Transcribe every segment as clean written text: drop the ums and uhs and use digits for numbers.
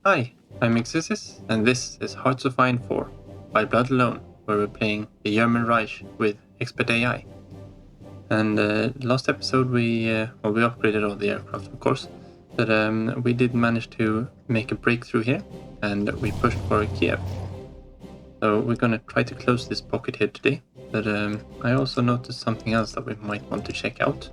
Hi, I'm Peices, and this is HOI4 by Blood Alone, where we're playing the German Reich with expert AI. And last episode we upgraded all the aircraft, of course, but we did manage to make a breakthrough here, and we pushed for Kiev. So we're gonna try to close this pocket here today, but I also noticed something else that we might want to check out.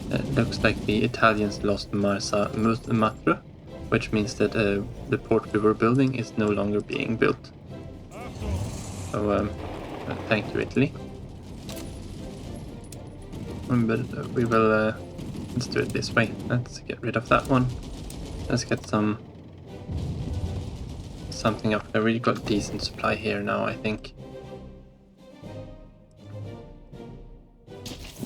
It looks like the Italians lost Marsa Matra, which means that the port we were building is no longer being built. So thank you, Italy. But we will let's do it this way. Let's get rid of that one. Let's get something up there. We got decent supply here now, I think.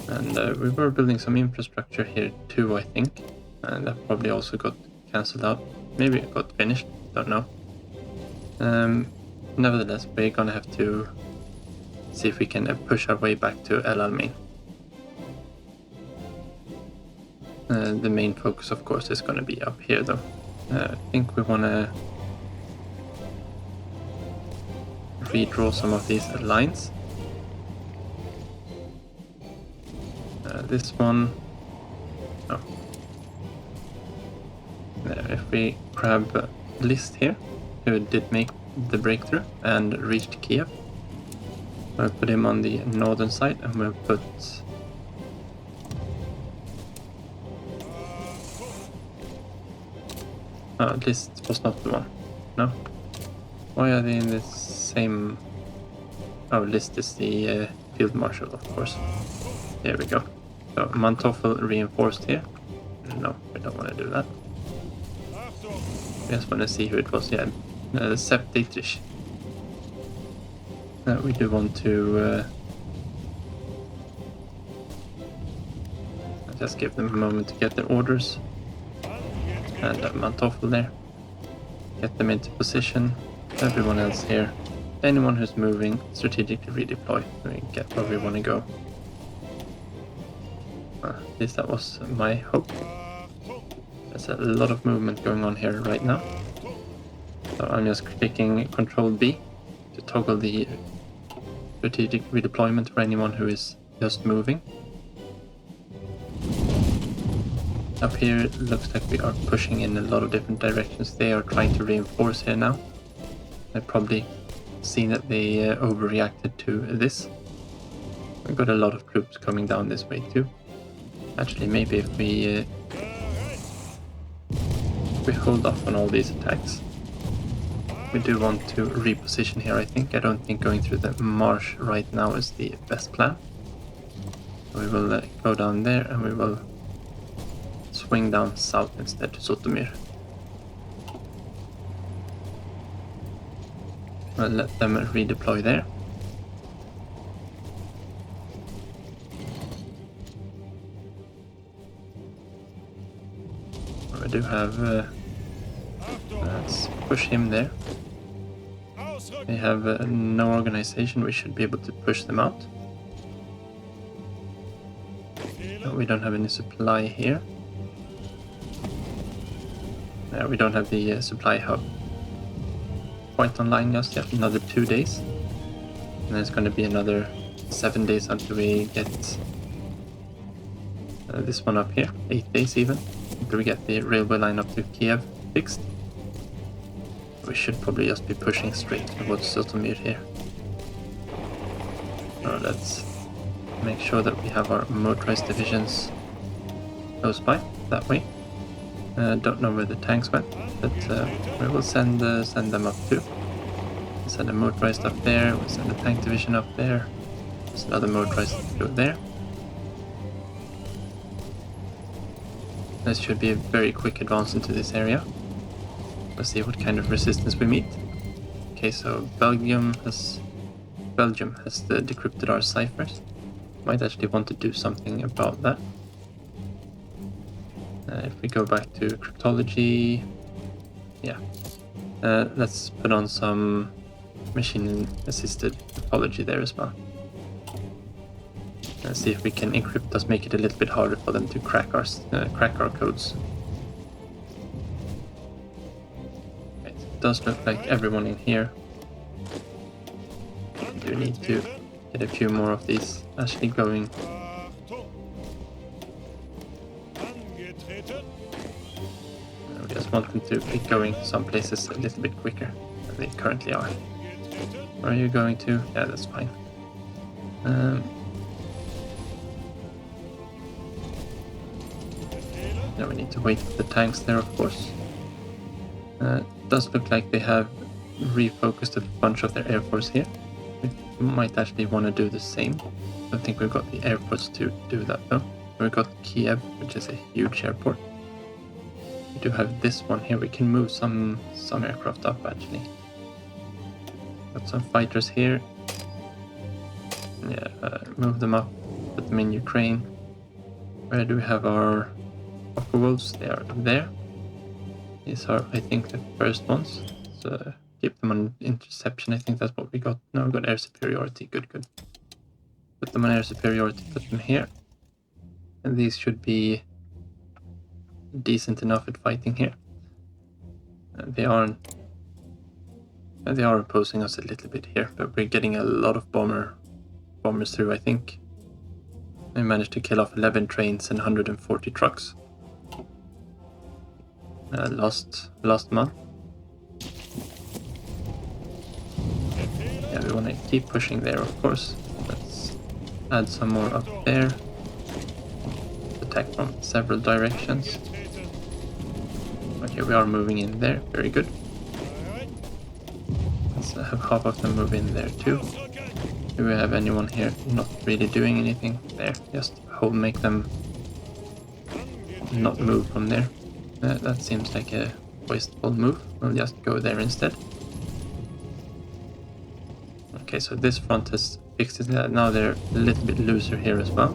And we were building some infrastructure here too, I think. And that probably also got cancelled out. Maybe it got finished, don't know. Nevertheless, we're gonna have to see if we can push our way back to El Alamein. The main focus, of course, is gonna be up here, though. I think we wanna redraw some of these lines. This one. Oh. If we grab List here, who did make the breakthrough and reached Kiev, we'll put him on the northern side, and we'll put List was not the one. No? Why are they in the same? Oh, List is the field marshal, of course. There we go. So Manteuffel reinforced here. No, we don't want to do that. We just want to see who it was. Yeah, Sepp Dietrich. We do want to just give them a moment to get their orders. And Manteuffel there. Get them into position. Everyone else here. Anyone who's moving, strategically redeploy. We get where we want to go. At least that was my hope. There's a lot of movement going on here right now. So I'm just clicking Control B to toggle the strategic redeployment for anyone who is just moving. Up here it looks like we are pushing in a lot of different directions. They are trying to reinforce here now. I've probably seen that they overreacted to this. We've got a lot of troops coming down this way too. Actually, maybe if we hold off on all these attacks. We do want to reposition here, I think. I don't think going through the marsh right now is the best plan. We will go down there, and we will swing down south instead to Sotomir. We'll let them redeploy there. We do have let's push him there. They have no organization. We should be able to push them out. No, we don't have any supply here. We don't have the supply hub quite online just yet. Another 2 days, and then it's going to be another 7 days until we get this one up here. 8 days even until we get the railway line up to Kiev fixed. We should probably just be pushing straight towards Sotomir here. Let's make sure that we have our motorized divisions close by, that way. Don't know where the tanks went, but we will send them up too. We'll send a motorized up there, we'll send a tank division up there. There's another motorized to go there. This should be a very quick advance into this area. Let's see what kind of resistance we meet. Okay, so Belgium has decrypted our ciphers. Might actually want to do something about that. If we go back to cryptology, yeah, let's put on some machine-assisted cryptology there as well. Let's see if we can encrypt us, make it a little bit harder for them to crack our codes. does look like everyone in here. We do need to get a few more of these actually going. We just want them to be going some places a little bit quicker than they currently are. Where are you going to? Yeah, that's fine. Now we need to wait for the tanks there, of course. It does look like they have refocused a bunch of their air force here. We might actually want to do the same. I don't think we've got the airports to do that though. We've got Kiev, which is a huge airport. We do have this one here. We can move some aircraft up actually. Got some fighters here. Yeah, move them up, put them in Ukraine. Where do we have our wolves? They are there. These are, I think, the first ones. So keep them on interception. I think that's what we got. No, we got air superiority. Good, good. Put them on air superiority. Put them here. And these should be decent enough at fighting here. They are opposing us a little bit here, but we're getting a lot of bombers through. I think I managed to kill off 11 trains and 140 trucks last month. Yeah, we want to keep pushing there, of course. Let's add some more up there. Attack from several directions. Okay, we are moving in there. Very good. Let's have half of them move in there too. Do we have anyone here not really doing anything? There, just make them not move from there. That seems like a wasteful move. We'll just go there instead. Okay, so this front has fixed it. Now they're a little bit looser here as well.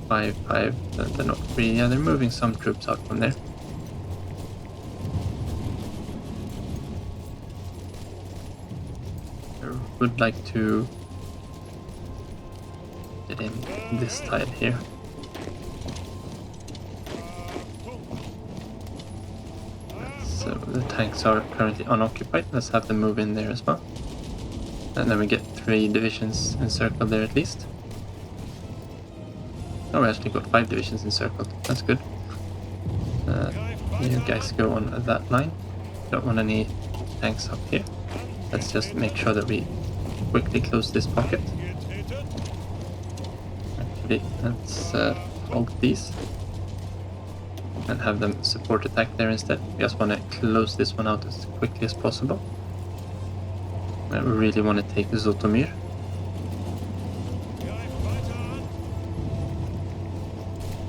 5, they're not really. Yeah, they're moving some troops out from there. I would like to get in this tile here. So the tanks are currently unoccupied. Let's have them move in there as well. And then we get 3 divisions encircled there at least. Oh, we actually got 5 divisions encircled. That's good. You guys go on that line. Don't want any tanks up here. Let's just make sure that we quickly close this pocket. Actually, let's hold these and have them support attack there instead. We just want to close this one out as quickly as possible. And we really want to take Zotomir.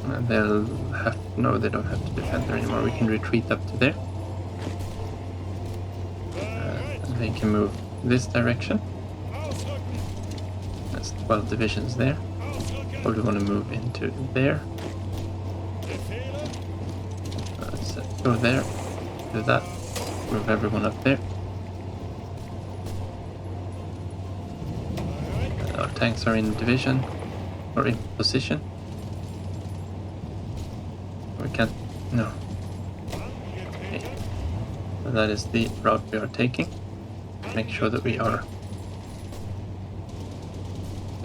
And they'll have... No, they don't have to defend there anymore. We can retreat up to there. They can move this direction. That's 12 divisions there. Probably want to move into there. Let's go there. Do that. Move everyone up there. Our tanks are in division or in position. We can't. No. Okay. So that is the route we are taking. Make sure that we are...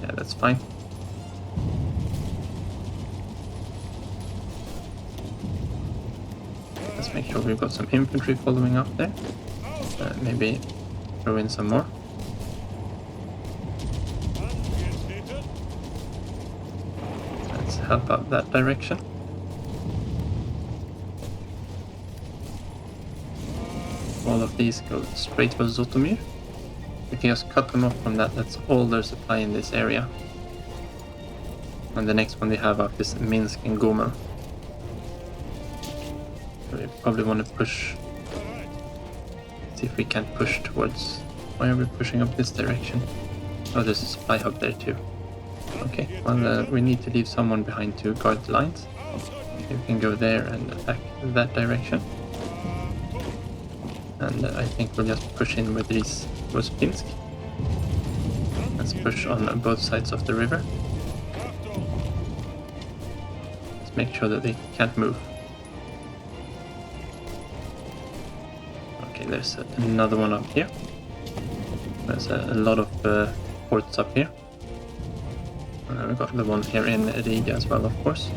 Yeah, that's fine. Let's make sure we've got some infantry following up there. Maybe throw in some more. Let's help out that direction. All of these go straight for Zotomir. We can just cut them off from that. That's all their supply in this area. And the next one they have up is Minsk and Gomel. So we probably want to push. See if we can push towards... Why are we pushing up this direction? Oh, there's a supply hub there too. Okay, well we need to leave someone behind to guard the lines. We can go there and attack that direction. And I think we'll just push in with these towards Pinsk. Let's push on both sides of the river. Let's make sure that they can't move. Okay, there's another one up here. There's a lot of ports up here. We've got the one here in Riga as well, of course.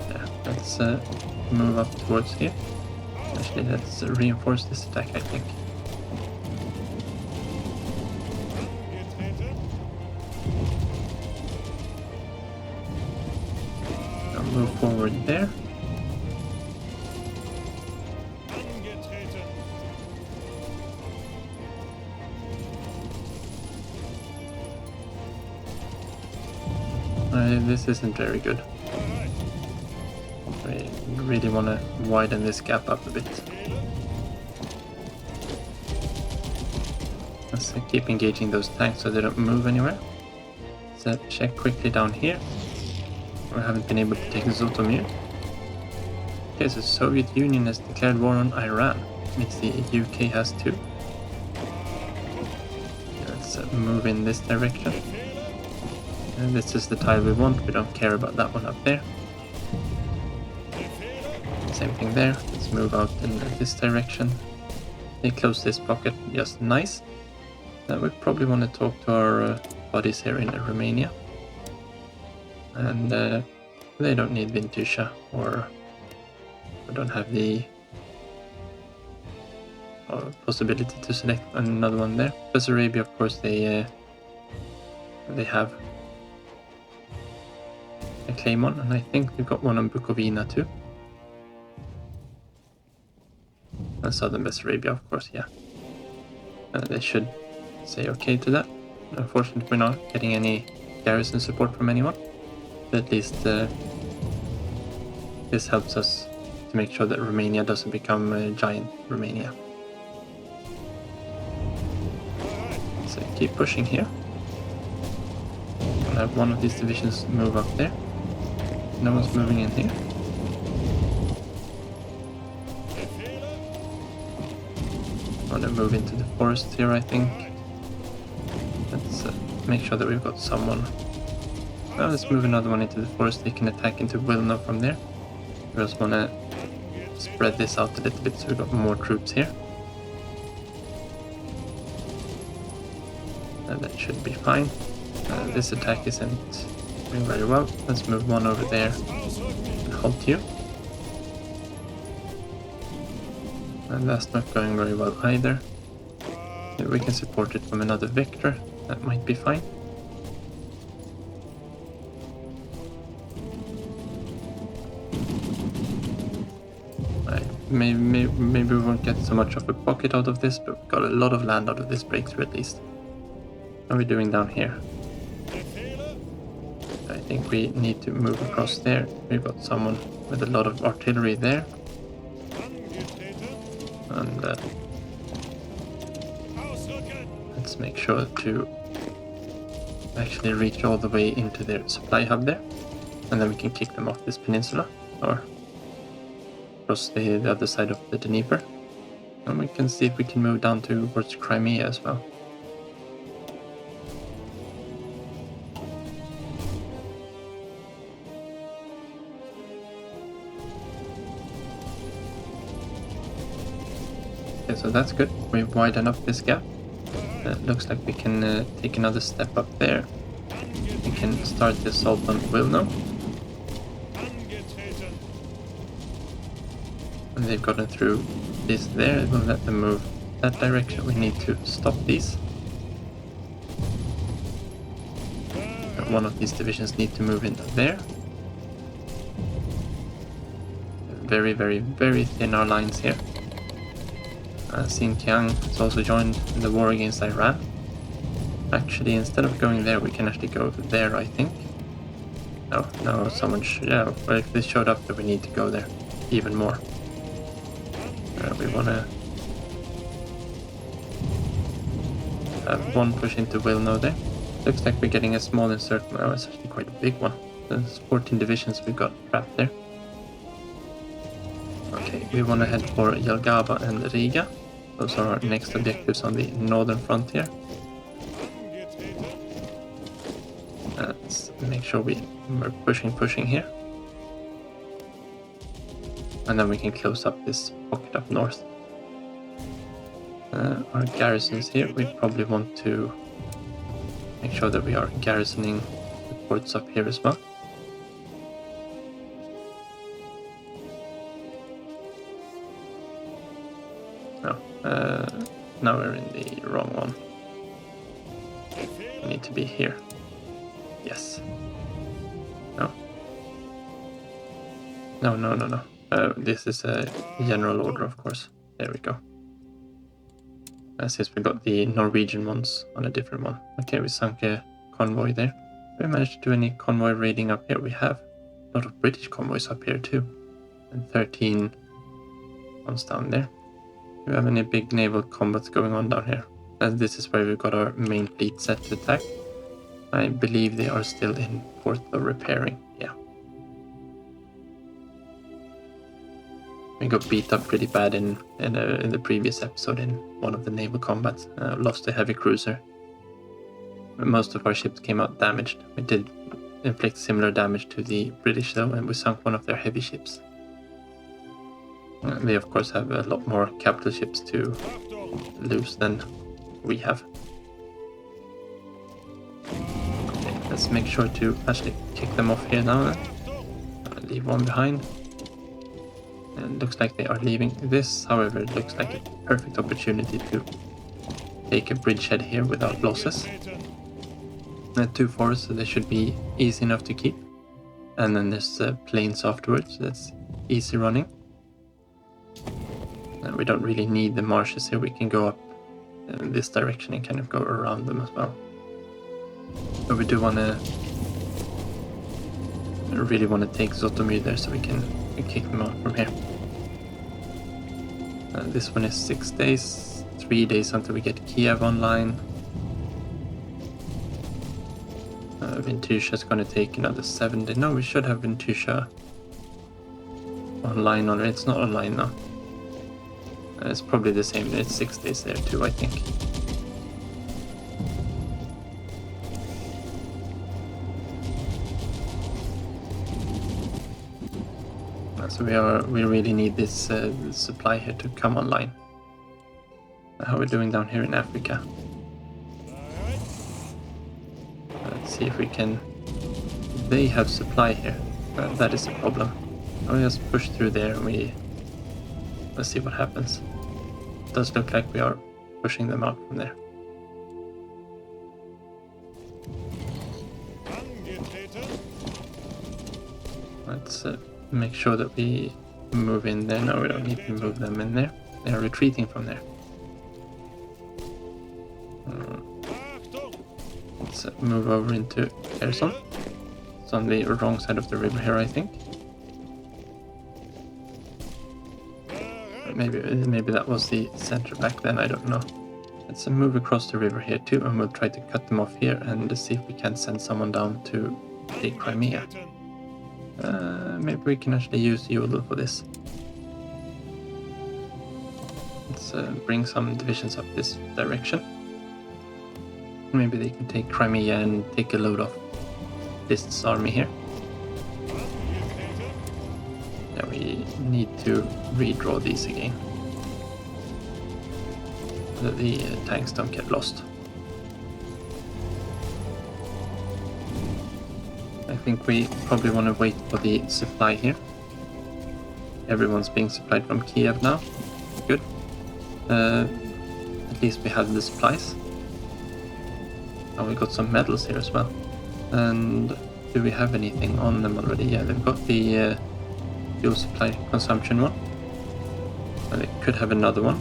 Yeah, let's move up towards here. Actually, let's reinforce this attack, I think. I'll move forward there. This isn't very good. I really want to widen this gap up a bit. Let's keep engaging those tanks so they don't move anywhere. Let's check quickly down here. We haven't been able to take Zotomir. Okay, so the Soviet Union has declared war on Iran. Means the UK has too. Let's move in this direction. And this is the tile we want, we don't care about that one up there. Same thing there, let's move out in this direction. They close this pocket, just nice. Now we probably want to talk to our buddies here in Romania. And they don't need Vintusha, or we don't have the possibility to select another one there. Plus Arabia, of course, they have a claim on, and I think we've got one on Bukovina too. And Southern Bessarabia, of course, yeah. They should say okay to that. Unfortunately, we're not getting any garrison support from anyone. But at least this helps us to make sure that Romania doesn't become a giant Romania. So keep pushing here. I'll have one of these divisions move up there. No one's moving in here. I want to move into the forest here, I think. Let's make sure that we've got someone. Now let's move another one into the forest. They can attack into Wilno from there. We also want to spread this out a little bit so we've got more troops here. And that should be fine. This attack isn't doing very well. Let's move one over there and halt you. And that's not going very well either. Maybe we can support it from another vector. That might be fine. Maybe we won't get so much of a pocket out of this, but we've got a lot of land out of this breakthrough at least. How are we doing down here? I think we need to move across there. We've got someone with a lot of artillery there. And let's make sure to actually reach all the way into their supply hub there. And then we can kick them off this peninsula, or across the other side of the Dnieper. And we can see if we can move down towards Crimea as well. Okay, so that's good. We've widened up this gap. Looks like we can take another step up there. We can start the assault on Wilno. And they've gotten through this there. We'll let them move that direction. We need to stop these. One of these divisions need to move into there. Very, very, very thin our lines here. Xinjiang has also joined in the war against Iran. Actually, instead of going there, we can actually go there, I think. No, someone yeah, well, if this showed up, that we need to go there even more. We want to have one push into Wilno there. Looks like we're getting a small encirclement. Oh, it's actually quite a big one. There's 14 divisions we've got trapped there. Okay, we want to head for Jelgava and Riga. Those are our next objectives on the northern frontier. Let's make sure we're pushing here. And then we can close up this pocket up north. Our garrisons here, we probably want to make sure that we are garrisoning the ports up here as well. No, now we're in the wrong one. We need to be here. Yes. No. No. This is a general order, of course. There we go. Since we got the Norwegian ones on a different one. Okay, we sunk a convoy there. We managed to do any convoy raiding up here. We have a lot of British convoys up here too. And 13 ones down there. Do we have any big naval combats going on down here? And this is where we've got our main fleet set to attack. I believe they are still in port of repairing. Yeah. We got beat up pretty bad in the previous episode in one of the naval combats. Lost a heavy cruiser. Most of our ships came out damaged. We did inflict similar damage to the British though, and we sunk one of their heavy ships. They of course have a lot more capital ships to lose than we have. Okay, let's make sure to actually kick them off here now then. Leave one behind. And looks like they are leaving. This, however, looks like a perfect opportunity to take a bridgehead here without losses. 2 forests, so they should be easy enough to keep. And then there's plains afterwards, that's easy running. And we don't really need the marshes here, we can go up in this direction and kind of go around them as well. But we do want to really want to take Zotomir there so we can kick them out from here. This one is 6 days, 3 days until we get Kiev online. Vintusha is going to take another 7 days. No, we should have Vintusha online already. It's not online now. It's probably the same. It's 6 days there too, I think. So we really need this supply here to come online. How are we doing down here in Africa? Let's see if we can. They have supply here. That is a problem. I'll just push through there and let's see what happens. It does look like we are pushing them out from there. Let's make sure that we move in there. No, we don't need to move them in there. They are retreating from there. Let's move over into Kherson. It's on the wrong side of the river here, I think. Maybe that was the center back then, I don't know. Let's move across the river here too, and we'll try to cut them off here and see if we can send someone down to take Crimea. Maybe we can actually use Yodel for this. Let's bring some divisions up this direction. Maybe they can take Crimea and take a load off this army here. Yeah, we need to redraw these again, so that the tanks don't get lost. I think we probably want to wait for the supply here. Everyone's being supplied from Kiev now. Good. At least we have the supplies. Oh, we got some medals here as well. And do we have anything on them already? Yeah, they've got the fuel supply consumption one. And they could have another one.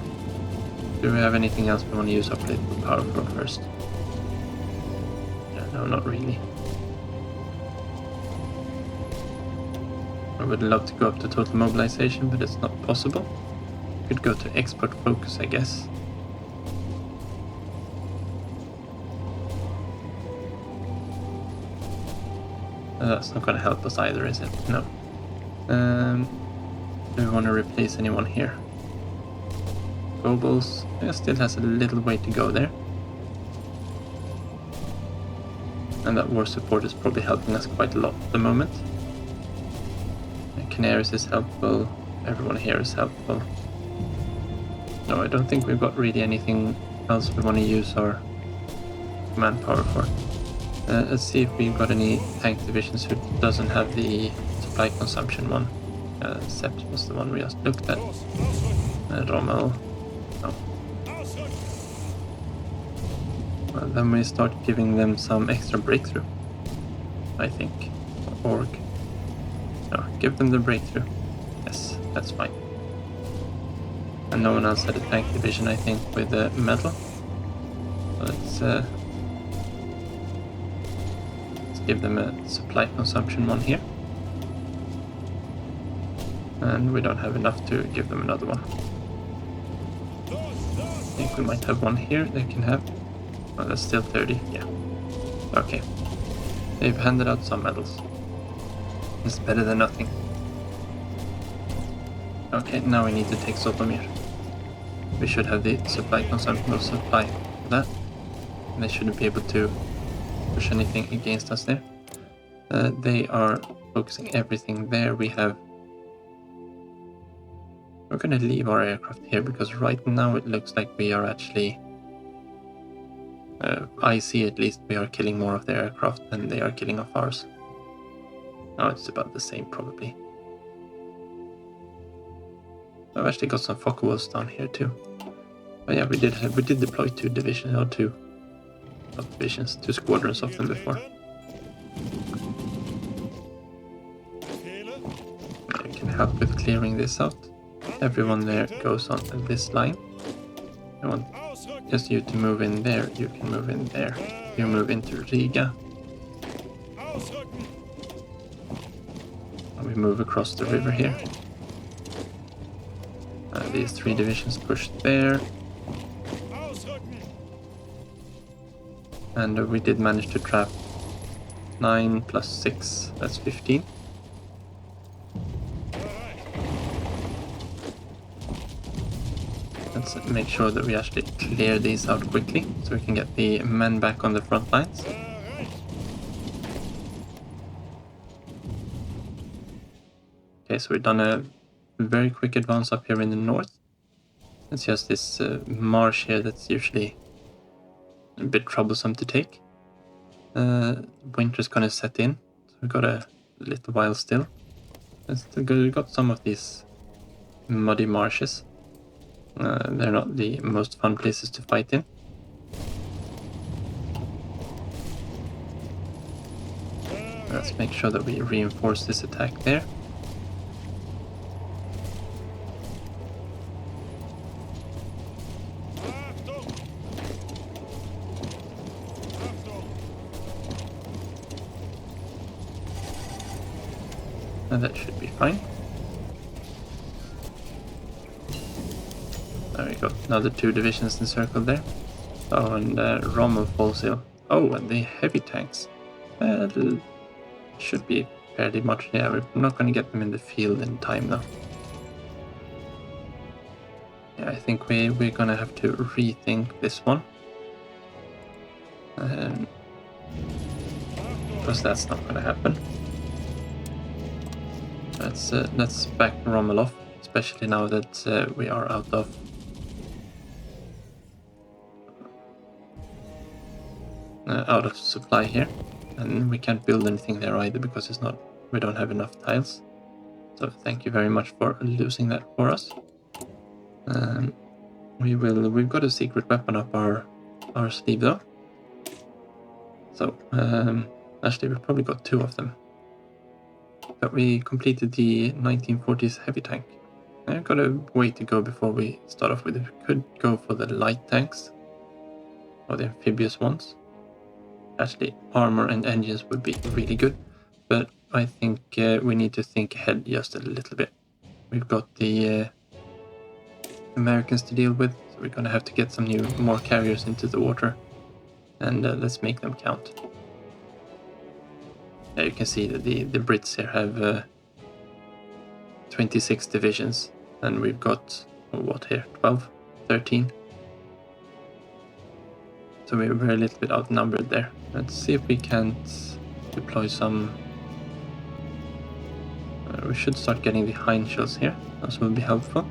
Do we have anything else we want to use our political power for first? Yeah, no, not really. I would love to go up to total mobilization, but it's not possible. Could go to export focus, I guess. That's not going to help us either, is it? No. Do we want to replace anyone here? Goebbels still has a little way to go there. And that war support is probably helping us quite a lot at the moment. And Canaris is helpful, everyone here is helpful. No, I don't think we've got really anything else we want to use our manpower for. Let's see if we've got any tank divisions who doesn't have the supply consumption one. Sept was the one we just looked at. Rommel. No. Well, then we start giving them some extra breakthrough, I think. Org. No, give them the breakthrough. Yes, that's fine. And no one else had a tank division, I think, with metal. So let's give them a supply consumption one here. And we don't have enough to give them another one. I think we might have one here they can have. Oh, that's still 30, yeah. Okay. They've handed out some medals. It's better than nothing. Okay, now we need to take Sotomir. We should have the supply consumption of supply for that. And they shouldn't be able to push anything against us there. They are focusing everything there. We're going to leave our aircraft here because right now it looks like we are actually... I see at least we are killing more of their aircraft than they are killing of ours. Now it's about the same probably. I've actually got some Focke-Wulfs down here too. But yeah, we did deploy two squadrons of them before. I can help with clearing this out. Everyone there goes on this line. I want just you to move in there. You can move in there. You move into Riga. And we move across the river here. These three divisions push there. And we did manage to trap 9 plus 6, that's 15. Let's make sure that we actually clear these out quickly, so we can get the men back on the front lines. Okay, so we've done a very quick advance up here in the north. It's just this marsh here that's usually a bit troublesome to take. Winter's gonna set in, so we've got a little while still. We've got some of these muddy marshes. They're not the most fun places to fight in. Let's make sure that we reinforce this attack there. And that should be fine. There we go. Another two divisions encircled there. Oh, and Rommel falls ill. Oh, and the heavy tanks. Should be fairly much. Yeah, we're not going to get them in the field in time though. Yeah, I think we're going to have to rethink this one. Because that's not going to happen. Let's back Rommel off, especially now that we are out of supply here, and we can't build anything there either because we don't have enough tiles. So thank you very much for losing that for us. We've got a secret weapon up our sleeve though. So actually we've probably got two of them. But we completed the 1940s heavy tank. I've got a way to go before we start off with it. We could go for the light tanks or the amphibious ones. Actually, armor and engines would be really good, but I think we need to think ahead just a little bit. We've got the Americans to deal with, so we're going to have to get some more carriers into the water, and let's make them count. There you can see that the Brits here have 26 divisions, and we've got, what here, 12, 13? So we're a little bit outnumbered there. Let's see if we can't deploy some... we should start getting the hind shells here. Those will be helpful.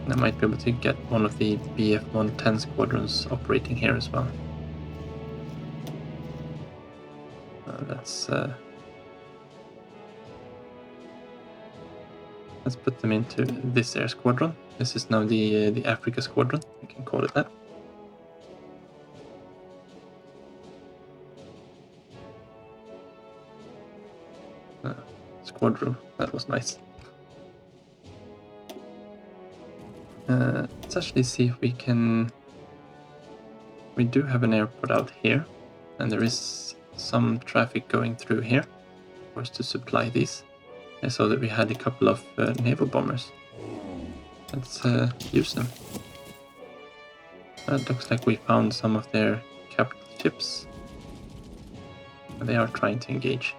I might be able to get one of the BF-110 squadrons operating here as well. Let's put them into this air squadron. This is now the Africa squadron, we can call it that. Squadron, that was nice. Let's actually see if we can... We do have an airport out here, and there is some traffic going through here for us to supply these. I saw that we had a couple of naval bombers. Let's use them. It looks like we found some of their capital ships. They are trying to engage.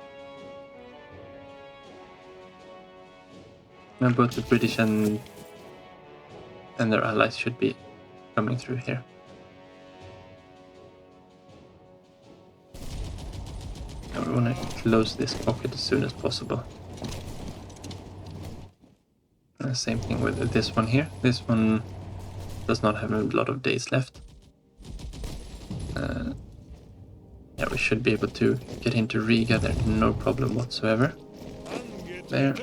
Now both the British and their allies should be coming through here. Now we want to close this pocket as soon as possible. Same thing with this one here. This one does not have a lot of days left. Yeah, we should be able to get into Riga there, no problem whatsoever. There.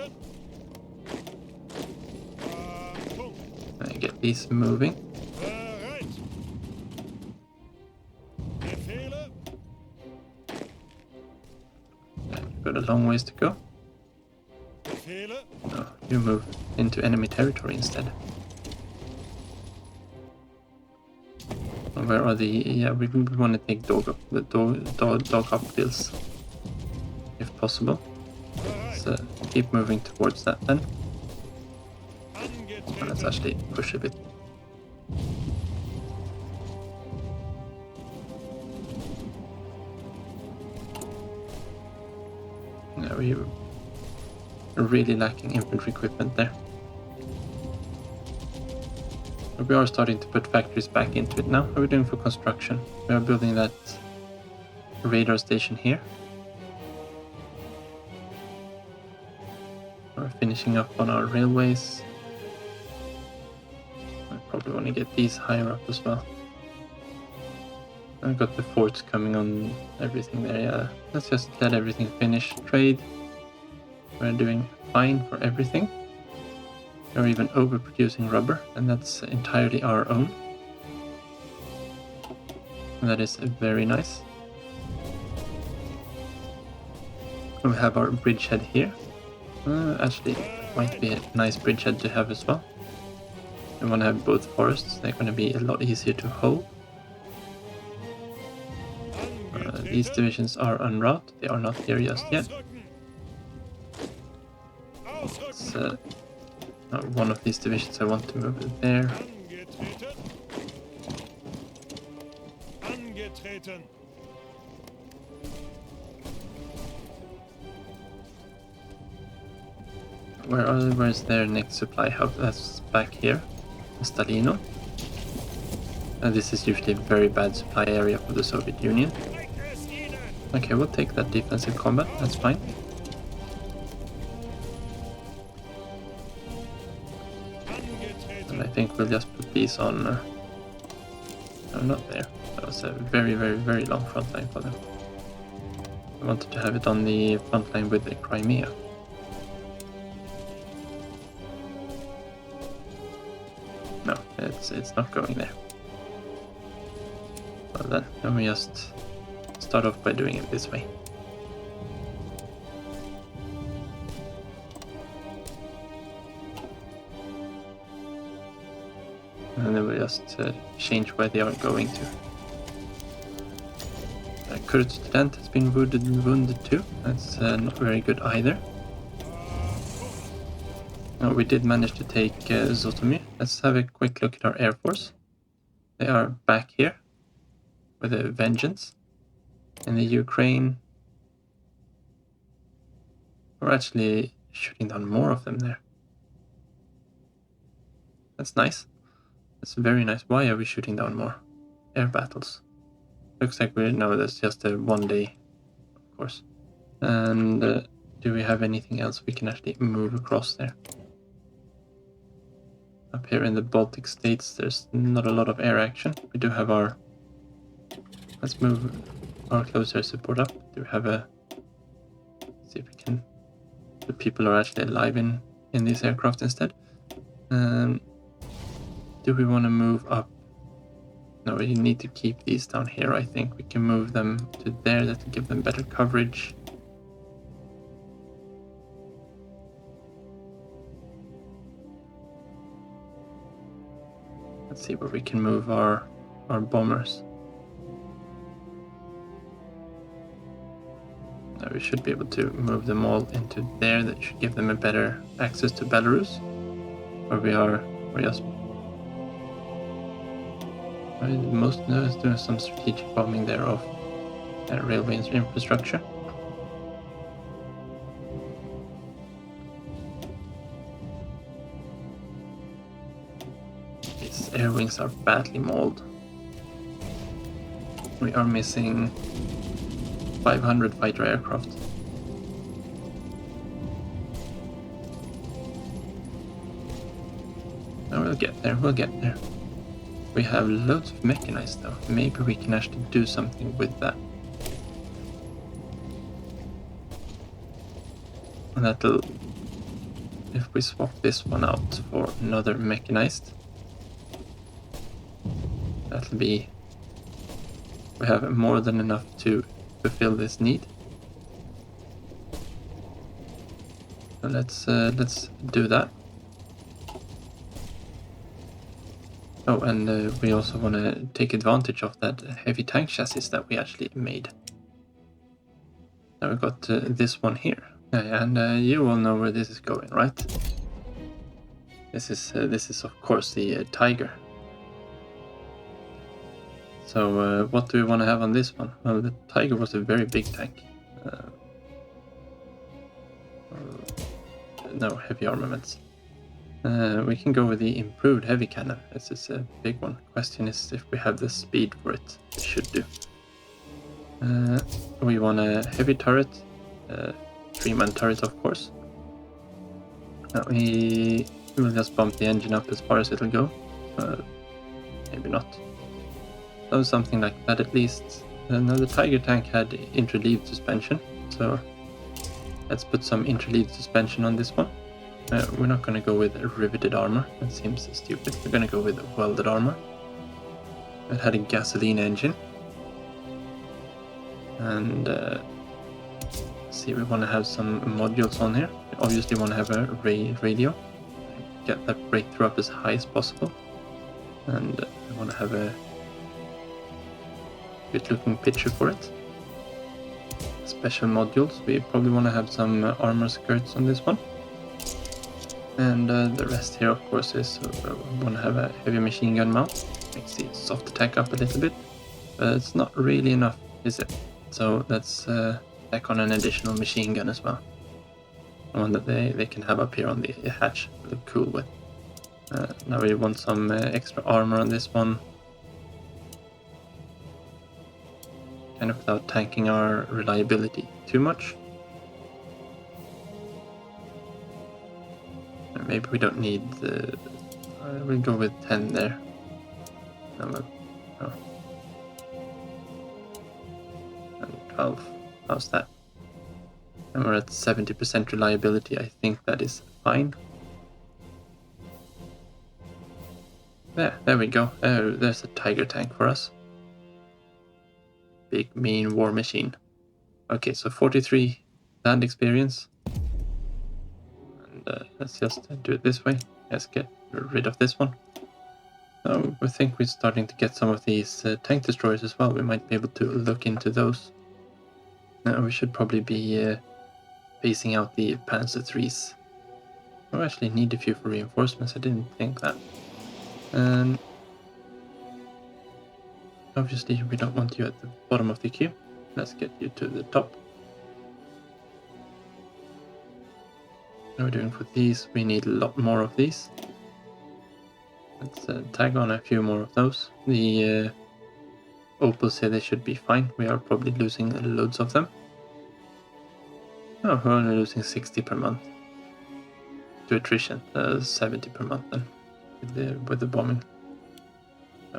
Get these moving. We've got a long ways to go. No, you move into enemy territory instead. Where are the... Yeah, we want to take dog up bills if possible. So keep moving towards that then. Let's actually push a bit. No, we're really lacking infantry equipment there. But we are starting to put factories back into it now. How are we doing for construction? We are building that radar station here. We're finishing up on our railways. Probably want to get these higher up as well. I've got the forts coming on everything there, yeah. Let's just let everything finish. Trade. We're doing fine for everything. We're even overproducing rubber, and that's entirely our own. And that is very nice. We have our bridgehead here. Actually, might be a nice bridgehead to have as well. We want to have both forests, they're going to be a lot easier to hold. These divisions are en route, they are not here just yet. It's, one of these divisions I want to move it there. Where's their next supply hub? That's back here. Stalino. And this is usually a very bad supply area for the Soviet Union. Okay, we'll take that defensive combat, that's fine. And I think we'll just put these on... no, not there. That was a very, very, very long front line for them. I wanted to have it on the front line with the Crimea. No, it's not going there. Well then we just start off by doing it this way. And then we'll just change where they are going to. Kurt Student has been wounded too. That's not very good either. No, we did manage to take Zotomir. Let's have a quick look at our Air Force. They are back here with a vengeance. In the Ukraine, we're actually shooting down more of them there. That's nice. That's very nice. Why are we shooting down more? air battles. Looks like we know that's just a 1 day, of course. And do we have anything else we can actually move across there? Up here in the Baltic states, there's not a lot of air action. We do have our... Let's move our close air support up. Do we have a... See if we can... The people are actually alive in these aircraft instead. Do we want to move up? No, we need to keep these down here. I think we can move them to there. That will give them better coverage. Let's see where we can move our bombers. Now we should be able to move them all into there. That should give them a better access to Belarus. Where we're just... Most of us doing some strategic bombing there of railway infrastructure. These air wings are badly mauled. We are missing 500 fighter aircraft. No, we'll get there, We have loads of mechanized though. Maybe we can actually do something with that. And that'll... If we swap this one out for another mechanized, that'll be... We have more than enough to fulfill this need. So let's do that. Oh, and we also want to take advantage of that heavy tank chassis that we actually made. Now we've got this one here, and you all know where this is going, right? This is of course the Tiger. So what do we want to have on this one? Well, the Tiger was a very big tank. No heavy armaments. We can go with the improved heavy cannon. This is a big one. Question is if we have the speed for it. We should do. We want a heavy turret, 3-man turret of course. We will just bump the engine up as far as it'll go. Maybe not. So something like that at least. Now the Tiger tank had interleaved suspension, so let's put some interleaved suspension on this one. We're not going to go with riveted armor, that seems stupid. We're going to go with welded armor. It had a gasoline engine. And see, we want to have some modules on here. We obviously want to have a radio. Get that breakthrough up as high as possible. And we want to have a good looking picture for it. Special modules, we probably want to have some armor skirts on this one. And the rest here, of course, is we want to have a heavy machine gun mount. Makes the soft attack up a little bit, but it's not really enough, is it? So let's tack on an additional machine gun as well. One that they can have up here on the hatch. Look cool with. Now we want some extra armor on this one. Kind of without tanking our reliability too much. Maybe we don't need the... we'll go with 10 there. And 12. How's that? And we're at 70% reliability. I think that is fine. There we go. There's a Tiger tank for us. Big, mean war machine. Okay, so 43 land experience. Let's just do it this way. Let's get rid of this one. I think we're starting to get some of these tank destroyers as well. We might be able to look into those. We should probably be phasing out the Panzer IIIs. I actually need a few for reinforcements. I didn't think that. Obviously we don't want you at the bottom of the queue. Let's get you to the top. What are we doing for these? We need a lot more of these. Let's tag on a few more of those. The Opals say they should be fine. We are probably losing loads of them. Oh, we're only losing 60 per month to attrition. 70 per month then with the bombing.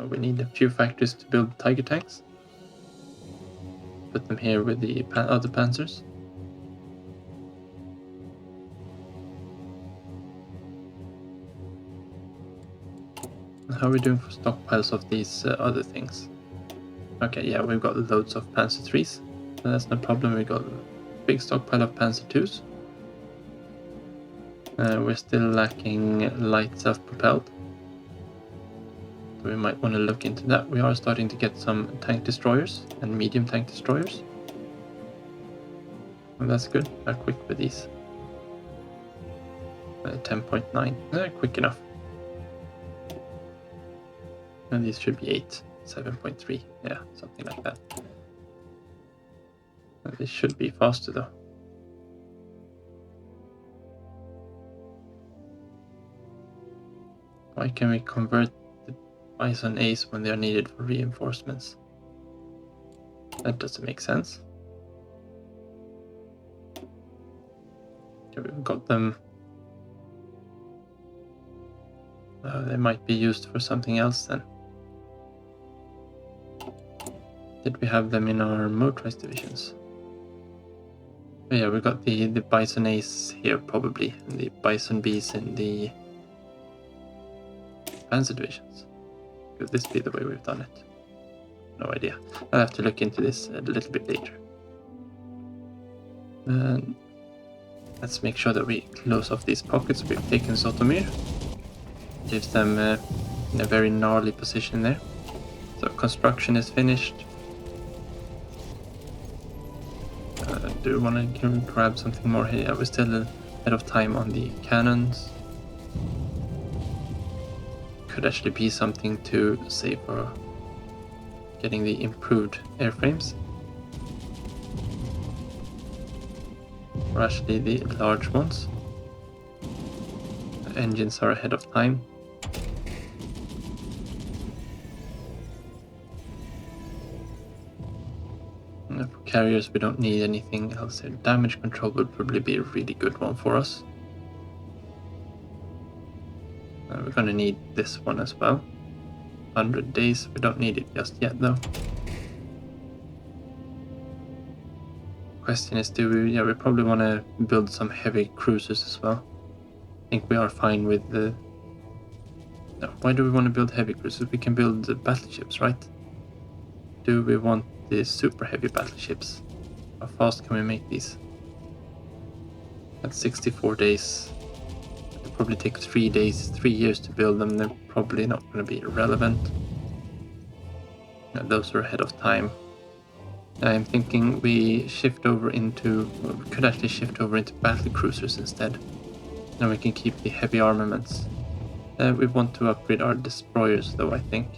We need a few factories to build tiger tanks. Put them here with the other panzers. How are we doing for stockpiles of these other things? Okay, yeah, we've got loads of Panzer 3s. So that's no problem. We've got a big stockpile of Panzer 2s. We're still lacking light self-propelled. So we might want to look into that. We are starting to get some tank destroyers and medium tank destroyers. Well, that's good. They're quick with these. 10.9. Quick enough. And these should be 8. 7.3. Yeah, something like that. And they should be faster though. Why can we convert the Bison Ace when they are needed for reinforcements? That doesn't make sense. Okay, we've got them. They might be used for something else then. Did we have them in our motorized divisions? Oh, yeah, we got the Bison Ace here probably, and the Bison Bs in the Panzer divisions. Could this be the way we've done it? No idea. I'll have to look into this a little bit later. And let's make sure that we close off these pockets. We've taken Zotomir. Gives them in a very gnarly position there. So construction is finished. Do we want to grab something more here? Yeah, we're still ahead of time on the cannons. Could actually be something to save for getting the improved airframes. Or actually the large ones. The engines are ahead of time. For carriers, we don't need anything else here. Damage control would probably be a really good one for us. We're going to need this one as well. 100 days, we don't need it just yet though. Question is, we probably want to build some heavy cruisers as well. I think we are fine with the... No, why do we want to build heavy cruisers? We can build battleships, right? Do we want the super heavy battleships? How fast can we make these? That's 64 days. It'll probably take 3 years to build them. They're probably not going to be relevant. Those are ahead of time. I'm thinking we shift over into... Well, we could actually shift over into battle cruisers instead. Then we can keep the heavy armaments. We want to upgrade our destroyers though, I think.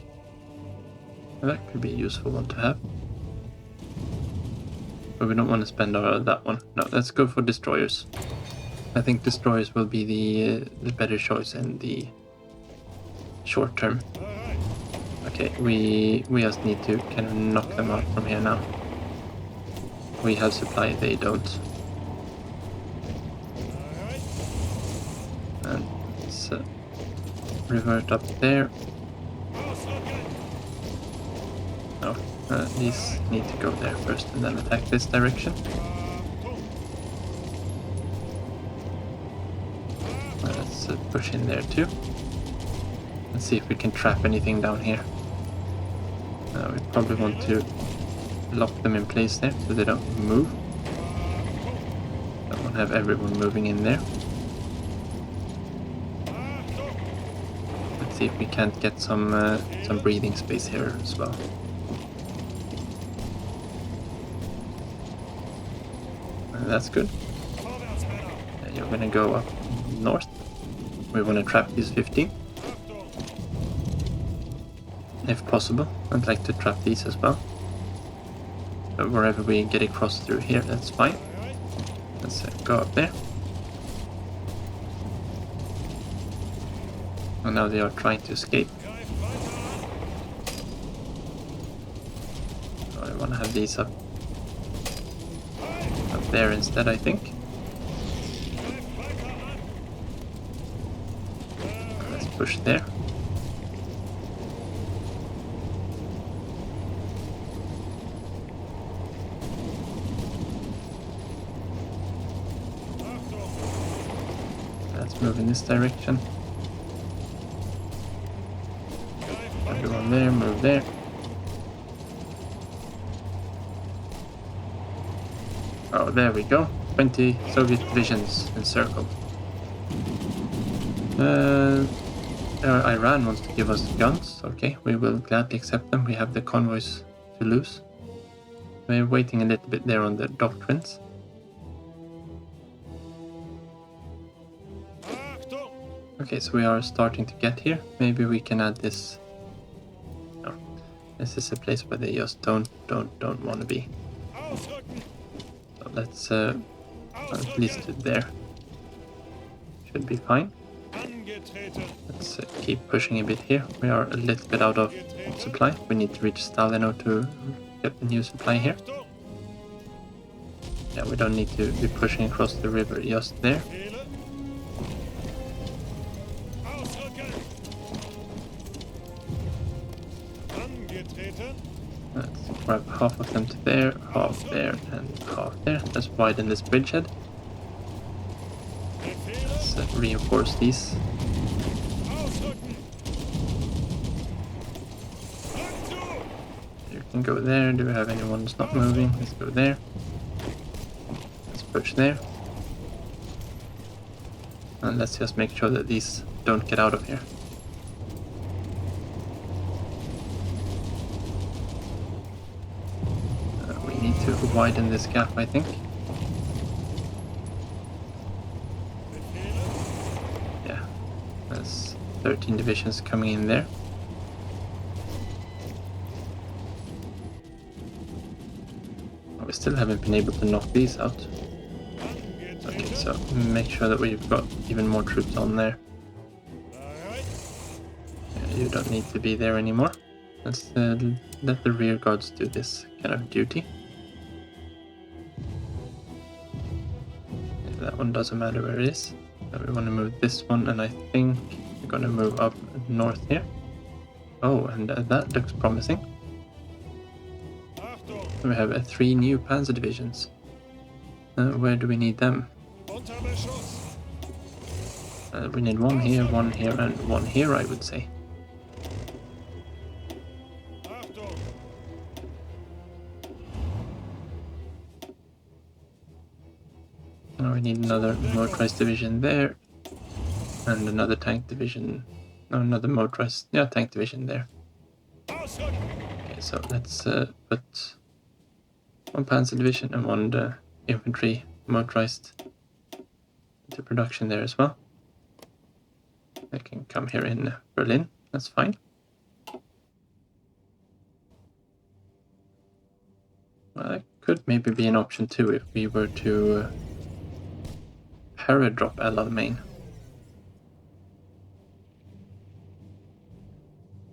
That could be a useful one to have. But we don't want to spend that one. No, let's go for destroyers. I think destroyers will be the better choice in the short term. Okay, we just need to kind of knock them out from here now. We have supply, they don't. And let's revert up there. No, these need to go there first and then attack this direction. Let's push in there too. Let's see if we can trap anything down here. We probably want to lock them in place there so they don't move. Don't want to have everyone moving in there. Let's see if we can't get some breathing space here as well. That's good. You're gonna go up north. We want to trap these 15. If possible, I'd like to trap these as well. But wherever we get across through here, that's fine. Let's go up there. And now they are trying to escape. gonna have these up there instead, I think. Let's push there. Let's move in this direction. Everyone there, move there. Oh, there we go. 20 Soviet divisions encircled. Iran wants to give us guns. Okay, we will gladly accept them. We have the convoys to lose. We're waiting a little bit there on the doctrines. Okay, so we are starting to get here. Maybe we can add this. No, this is a place where they just don't want to be. So let's at least do it there. Should be fine. Let's keep pushing a bit here. We are a little bit out of supply. We need to reach Stalino to get the new supply here. Yeah, we don't need to be pushing across the river just there. Let's grab half of them to there, half there, and half there. Let's widen this bridgehead. Let's reinforce these. You can go there. Do we have anyone that's not moving? Let's go there. Let's push there. And let's just make sure that these don't get out of here. We need to widen this gap, I think. Yeah, there's 13 divisions coming in there. We still haven't been able to knock these out. Okay, so make sure that we've got even more troops on there. Yeah, you don't need to be there anymore. Let's let the rear guards do this kind of duty. Yeah, that one doesn't matter where it is. So we want to move this one, and I think we're going to move up north here. Oh, and that looks promising. We have 3 new panzer divisions. Where do we need them? We need one here, and one here, I would say. Now we need another motorized division there, and another tank division. No, another motorized, yeah, tank division there. Okay, so let's put one panzer division and one infantry motorized into production there as well. They can come here in Berlin, that's fine. Well, that could maybe be an option too if we were to paradrop Alamein.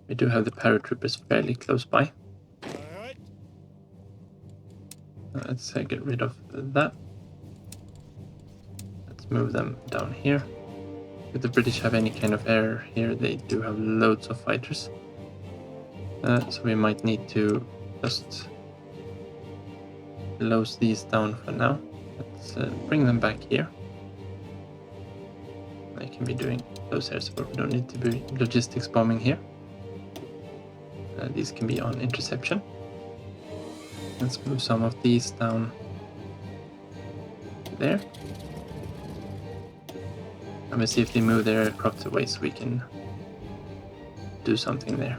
We do have the paratroopers fairly close by. Let's get rid of that. Let's move them down here. If the British have any kind of error here, they do have loads of fighters. So we might need to just close these down for now. Let's bring them back here. They can be doing those air support. We don't need to be logistics bombing here. These can be on interception. Let's move some of these down there. And we'll see if they move their aircraft away so we can do something there.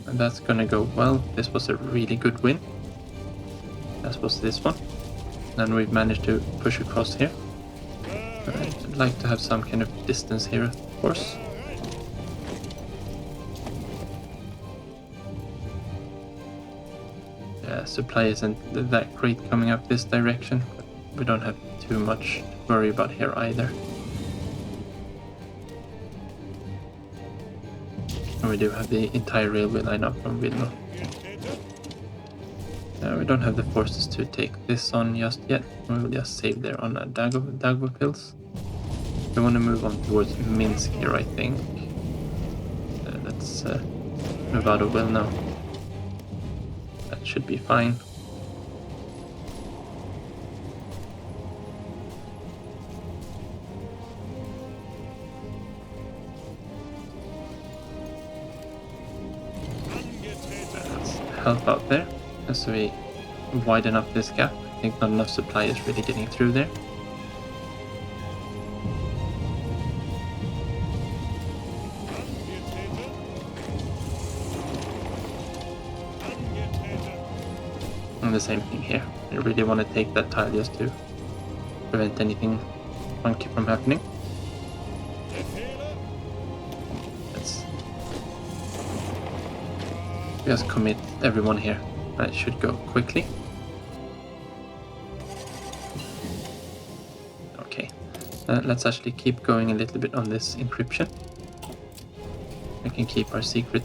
And that's gonna go well. This was a really good win. As was this one. And we've managed to push across here. I'd like to have some kind of distance here, of course. Yeah, supply isn't that great coming up this direction, but we don't have too much to worry about here either. And we do have the entire railway line up from Vilna. We don't have the forces to take this on just yet. We will just save there on Dagobah pills. We want to move on towards Minsk here, I think. Let's move out of will now. That should be fine. Let's help out there as we widen up this gap. I think not enough supply is really getting through there. And the same thing here. I really want to take that tile just to prevent anything funky from happening. Let's just commit everyone here. That should go quickly. Okay, let's actually keep going a little bit on this encryption. We can keep our secret.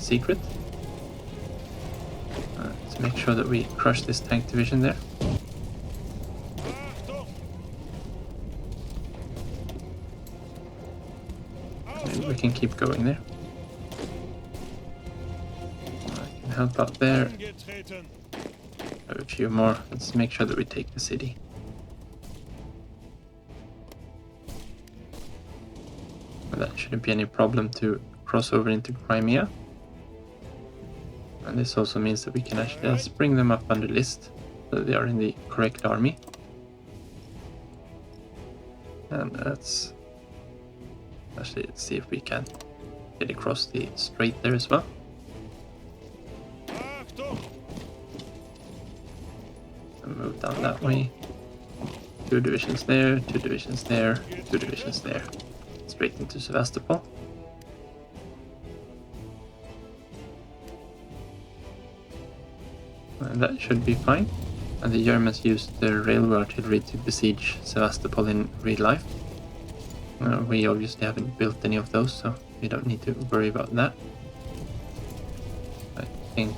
Let's make sure that we crush this tank division there. Maybe we can keep going there. I can help out there. Have a few more. Let's make sure that we take the city. Well, that shouldn't be any problem to cross over into Crimea. And this also means that we can actually just bring them up under list, so that they are in the correct army. And let's see if we can get across the strait there as well. And move down that way. 2 divisions there, 2 divisions there, 2 divisions there. Straight into Sevastopol. And that should be fine. And the Germans used the railway artillery to besiege Sevastopol in real life. We obviously haven't built any of those, so we don't need to worry about that. I think...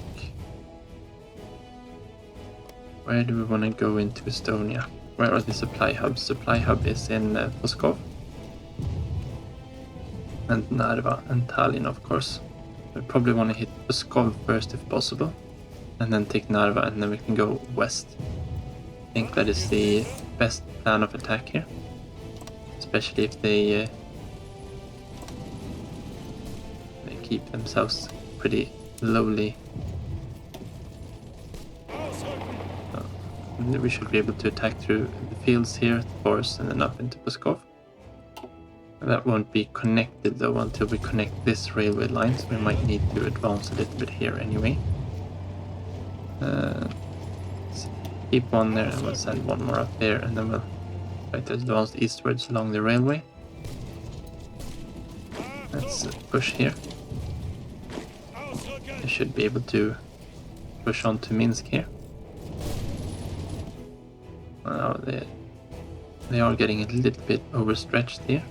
Where do we want to go into Estonia? Where are the supply hubs? Supply hub is in Pskov. And Narva and Tallinn, of course. We probably want to hit Pskov first if possible. And then take Narva, and then we can go west. I think that is the best plan of attack here. Especially if they keep themselves pretty lowly. We should be able to attack through the fields here, the forest, and then up into Pskov. That won't be connected though until we connect this railway line, so we might need to advance a little bit here anyway. Let's keep one there, and we'll send one more up there, and then we'll try to advance eastwards along the railway. Let's push here. We should be able to push on to Minsk here. Now they are getting a little bit overstretched here,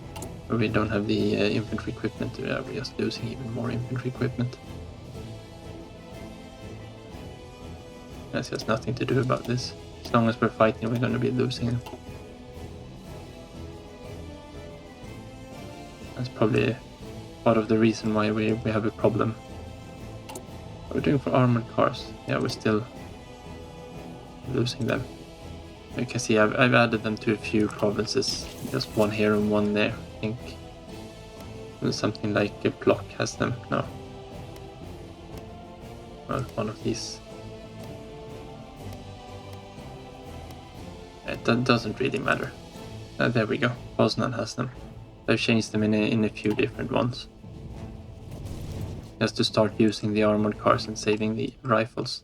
but we don't have the infantry equipment. We're just losing even more infantry equipment. There's just nothing to do about this. As long as we're fighting, we're going to be losing them. That's probably part of the reason why we have a problem. What are we doing for armored cars? Yeah, we're still losing them. You can see I've added them to a few provinces. Just one here and one there. I think something like a block has them. No. Well, one of these. It doesn't really matter. There we go. Poznan has them. I've changed them in a few different ones. Just to start using the armored cars and saving the rifles.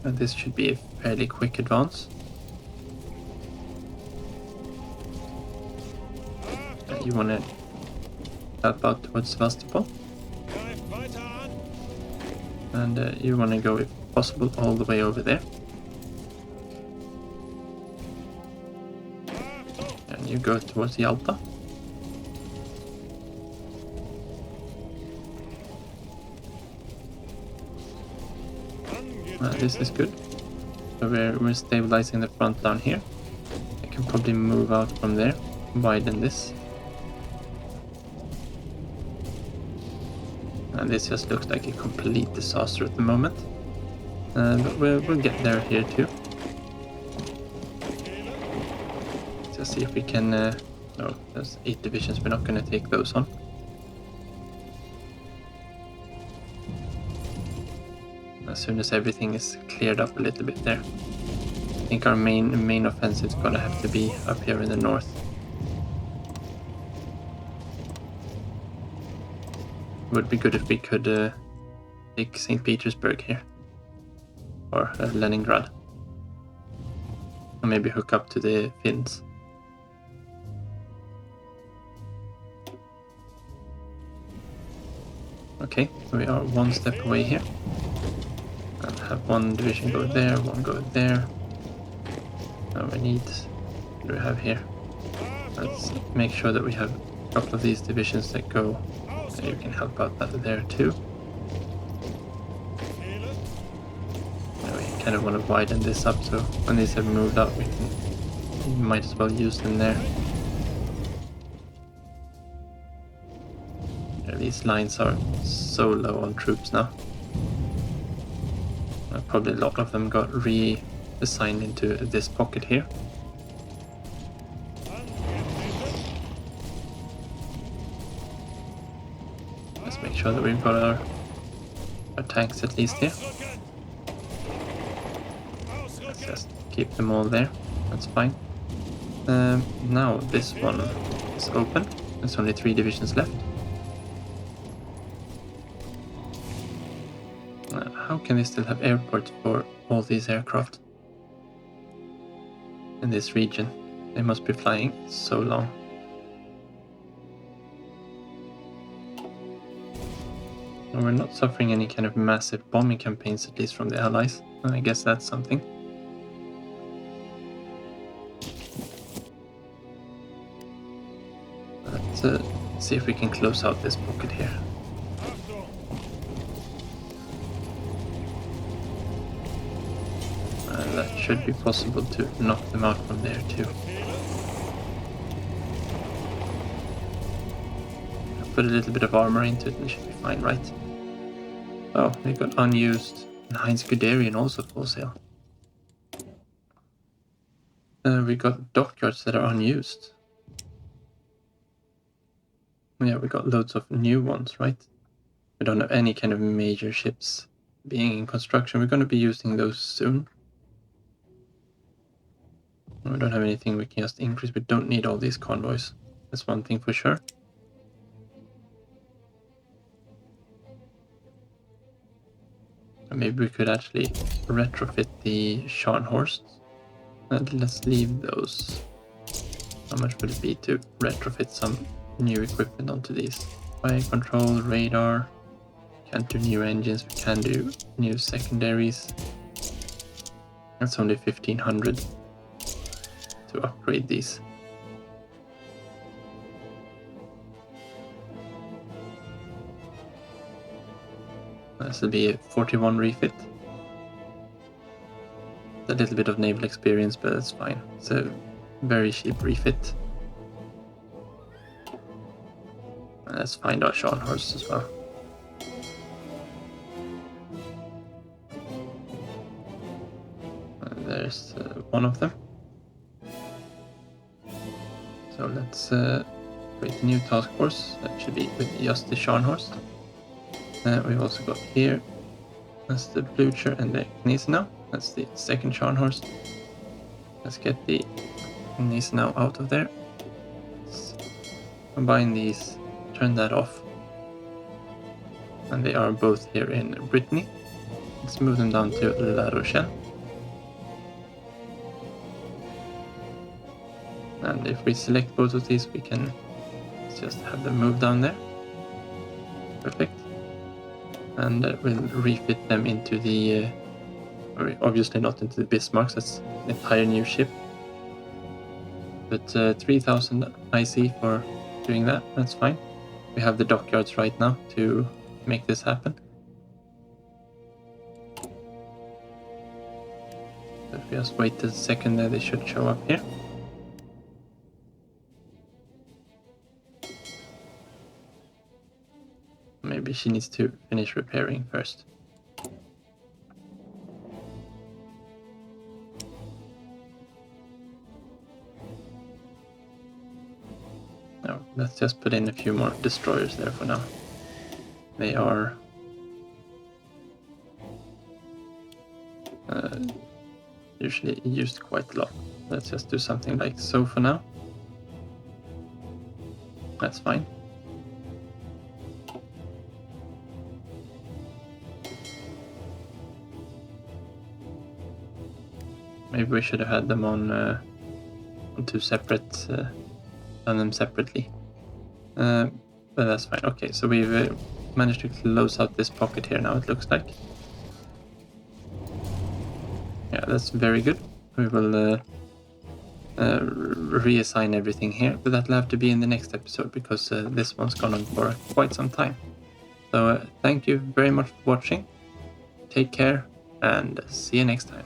And this should be a fairly quick advance. You want to help out towards Sevastopol. And you want to go, if possible, all the way over there. And you go towards Yalta. This is good. So we're stabilizing the front down here. I can probably move out from there, widen this. And this just looks like a complete disaster at the moment. But we'll get there here too. Let's see if we can... no, there's 8 divisions, we're not going to take those on. As soon as everything is cleared up a little bit there. I think our main offensive is going to have to be up here in the north. Would be good if we could take St. Petersburg here. Or Leningrad. Or maybe hook up to the Finns. Okay, so we are 1 step away here. And have 1 division go there, 1 go there. Now we need... What do we have here? Let's make sure that we have a couple of these divisions that go... And you can help out that there too. Now we kind of want to widen this up, so when these have moved out, we might as well use them there. Yeah, these lines are so low on troops now. Probably a lot of them got reassigned into this pocket here. Let's make sure that we've got our tanks at least here. Let's just keep them all there. That's fine. Now this one is open. There's only 3 divisions left. How can they still have airports for all these aircraft in this region? They must be flying so long. And we're not suffering any kind of massive bombing campaigns, at least from the Allies. I guess that's something. Let's see if we can close out this pocket here. That should be possible to knock them out from there too. I'll put a little bit of armor into it and it should be fine, right? Oh, they got unused. And Heinz Guderian also full sail. We got dockyards that are unused. Yeah, we got loads of new ones, right? We don't have any kind of major ships being in construction. We're going to be using those soon. We don't have anything we can just increase. We don't need all these convoys. That's one thing for sure. And maybe we could actually retrofit the Scharnhorst. Let's leave those. How much would it be to retrofit some new equipment onto these? Fire control, radar. Can't do new engines. We can do new secondaries. That's only 1500. To upgrade these. This will be a 41 refit. A little bit of naval experience, but that's fine. It's a very cheap refit. Let's find our Scharnhorst as well. There's one of them. So let's create a new task force. That should be with just the Scharnhorst. We've also got here, that's the Blucher and the Gneisenau. That's the second Scharnhorst. Let's get the Gneisenau out of there. Let's combine these, turn that off. And they are both here in Brittany. Let's move them down to La Rochelle. And if we select both of these, we can just have them move down there. Perfect. And we'll refit them into the, obviously not into the Bismarcks, that's an entire new ship. But 3000 IC for doing that, that's fine. We have the dockyards right now to make this happen. If we just wait a second, they should show up here. Maybe she needs to finish repairing first. No, let's just put in a few more destroyers there for now. They are usually used quite a lot. Let's just do something like so for now. That's fine. Maybe we should have had them on two separate, done them separately. But that's fine. Okay, so we've managed to close out this pocket here now, it looks like. Yeah, that's very good. We will reassign everything here, but that'll have to be in the next episode because this one's gone on for quite some time. So thank you very much for watching. Take care and see you next time.